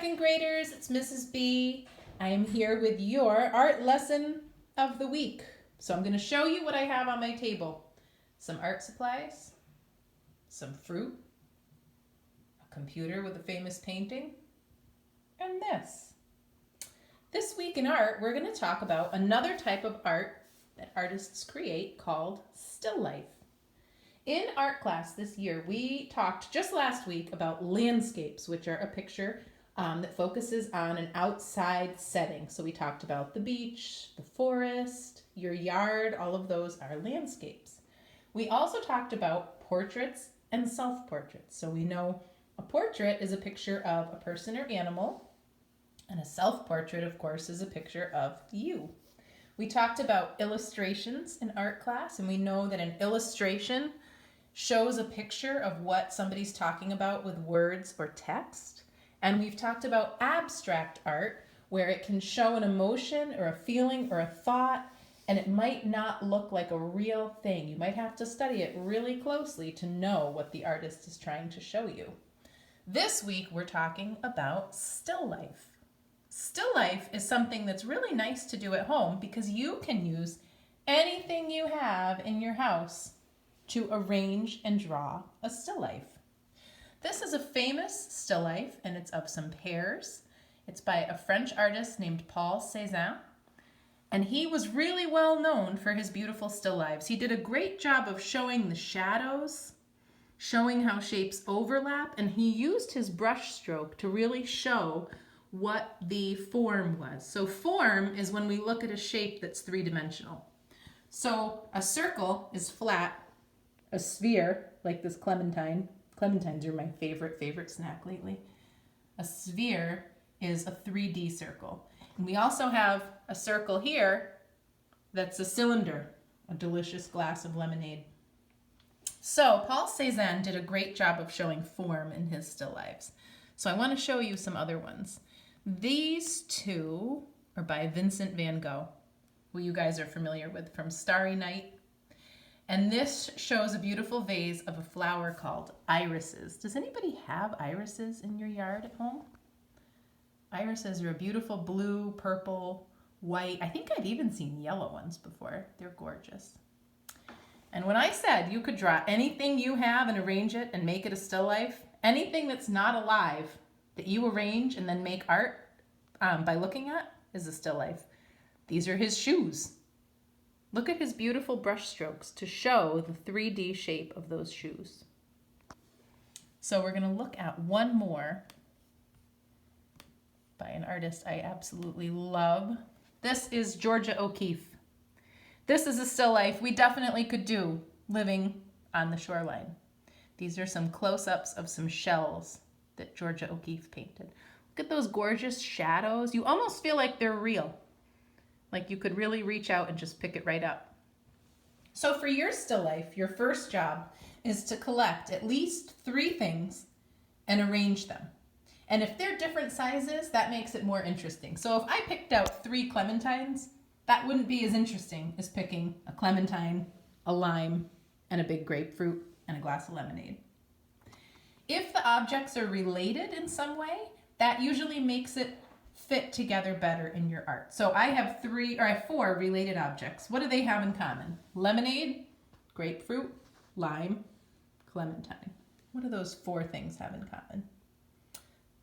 second graders, it's Mrs. B. I am here with your art lesson of the week. So I'm going to show you what I have on my table. Some art supplies, some fruit, a computer with a famous painting, and this. This week in art, we're going to talk about another type of art that artists create called still life. In art class this year, we talked just last week about landscapes, which are a picture that focuses on an outside setting. So we talked about the beach, the forest, your yard, all of those are landscapes. We also talked about portraits and self-portraits. So we know a portrait is a picture of a person or animal, and a self-portrait, of course, is a picture of you. We talked about illustrations in art class, and we know that an illustration shows a picture of what somebody's talking about with words or text. And we've talked about abstract art, where it can show an emotion or a feeling or a thought, and it might not look like a real thing. You might have to study it really closely to know what the artist is trying to show you. This week, we're talking about still life. Still life is something that's really nice to do at home because you can use anything you have in your house to arrange and draw a still life. This is a famous still life, and it's of some pears. It's by a French artist named Paul Cézanne, and he was really well known for his beautiful still lifes. He did a great job of showing the shadows, showing how shapes overlap, and he used his brush stroke to really show what the form was. So form is when we look at a shape that's three-dimensional. So a circle is flat. A sphere, like this clementine. Clementines are my favorite snack lately. A sphere is a 3D circle. And we also have a circle here that's a cylinder, a delicious glass of lemonade. So Paul Cézanne did a great job of showing form in his still lifes. So I want to show you some other ones. These two are by Vincent van Gogh, who you guys are familiar with from Starry Night. And this shows a beautiful vase of a flower called irises. Does anybody have irises in your yard at home? Irises are a beautiful blue, purple, white. I think I've even seen yellow ones before. They're gorgeous. And when I said you could draw anything you have and arrange it and make it a still life, anything that's not alive that you arrange and then make art by looking at is a still life. These are his shoes. Look at his beautiful brush strokes to show the 3D shape of those shoes. So we're going to look at one more by an artist I absolutely love. This is Georgia O'Keeffe. This is a still life we definitely could do living on the shoreline. These are some close-ups of some shells that Georgia O'Keeffe painted. Look at those gorgeous shadows. You almost feel like they're real. Like you could really reach out and just pick it right up. So for your still life, your first job is to collect at least 3 things and arrange them. And if they're different sizes, that makes it more interesting. So if I picked out 3 clementines, that wouldn't be as interesting as picking a clementine, a lime, and a big grapefruit, and a glass of lemonade. If the objects are related in some way, that usually makes it fit together better in your art. So I have 4 related objects. What do they have in common? Lemonade, grapefruit, lime, clementine. What do those 4 things have in common?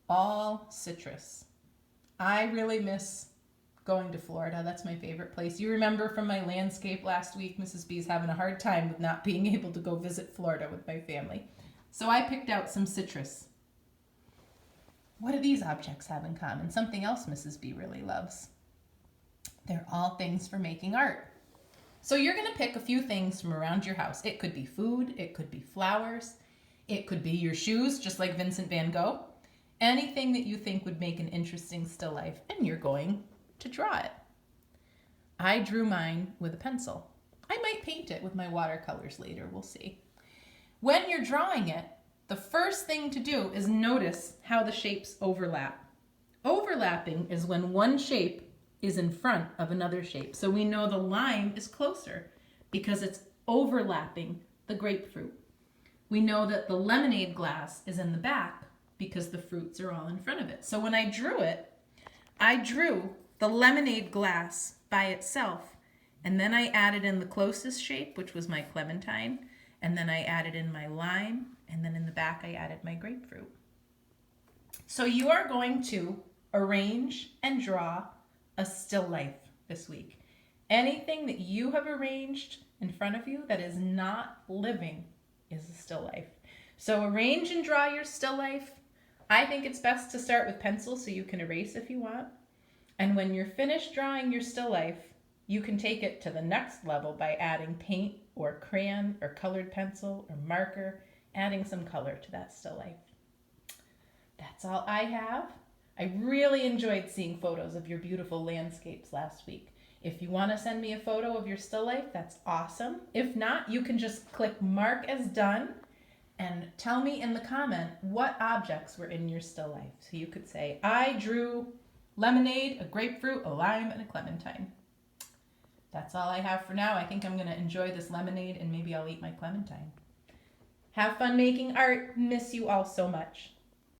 All citrus. I really miss going to Florida. That's my favorite place. You remember from my landscape last week, Mrs. B's having a hard time with not being able to go visit Florida with my family. So I picked out some citrus. What do these objects have in common? Something else Mrs. B really loves. They're all things for making art. So you're going to pick a few things from around your house. It could be food, it could be flowers, it could be your shoes, just like Vincent van Gogh. Anything that you think would make an interesting still life, and you're going to draw it. I drew mine with a pencil. I might paint it with my watercolors later, we'll see. When you're drawing it, the first thing to do is notice how the shapes overlap. Overlapping is when one shape is in front of another shape. So we know the lime is closer because it's overlapping the grapefruit. We know that the lemonade glass is in the back because the fruits are all in front of it. So when I drew it, I drew the lemonade glass by itself, and then I added in the closest shape, which was my clementine, and then I added in my lime, and then in the back I added my grapefruit. So you are going to arrange and draw a still life this week. Anything that you have arranged in front of you that is not living is a still life. So arrange and draw your still life. I think it's best to start with pencil so you can erase if you want. And when you're finished drawing your still life, you can take it to the next level by adding paint or crayon or colored pencil or marker, adding some color to that still life. That's all I have. I really enjoyed seeing photos of your beautiful landscapes last week. If you want to send me a photo of your still life, that's awesome. If not, you can just click mark as done and tell me in the comment what objects were in your still life. So you could say, I drew lemonade, a grapefruit, a lime, and a clementine. That's all I have for now. I think I'm going to enjoy this lemonade and maybe I'll eat my clementine. Have fun making art. Miss you all so much.